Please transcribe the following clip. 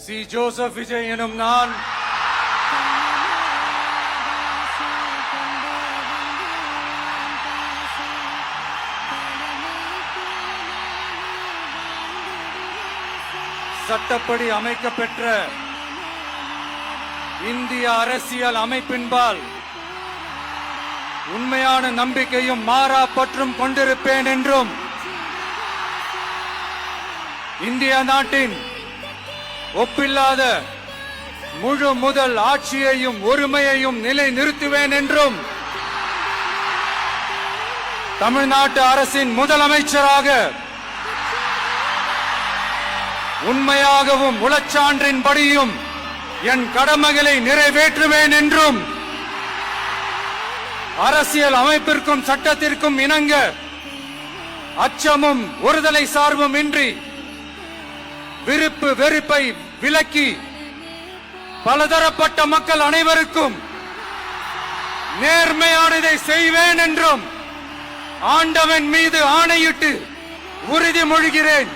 C Joseph Vijay எனும் நான் சட்டப்படி அமைக்கப்பெற்ற இந்திய அரசியல் அமைப்பின்பால் உண்மையான நம்பிக்கையும் மாறா பற்றும் கொண்டிருப்பேன் என்றும் இந்திய நாட்டின் ஒப்பில்லாத முழு முதல் ஆட்சியையும் ஒருமையையும் நிலை நிறுத்துவேன் என்றும் தமிழ்நாட்டு அரசின் முதலமைச்சராக உண்மையாகவும் உளச்சான்றின்படியும் என் கடமைகளை நிறைவேற்றுவேன் என்றும் அரசியல் அமைப்பிற்கும் சட்டத்திற்கும் இணங்க அச்சமும் ஒருதலை சார்பும் இன்றி விருப்பு வெறுப்பை விலக்கி பலதரப்பட்ட மக்கள் அனைவருக்கும் நேர்மையானதை செய்வேன் என்றும் ஆண்டவன் மீது ஆணையிட்டு உறுதிமொழிகிறேன்.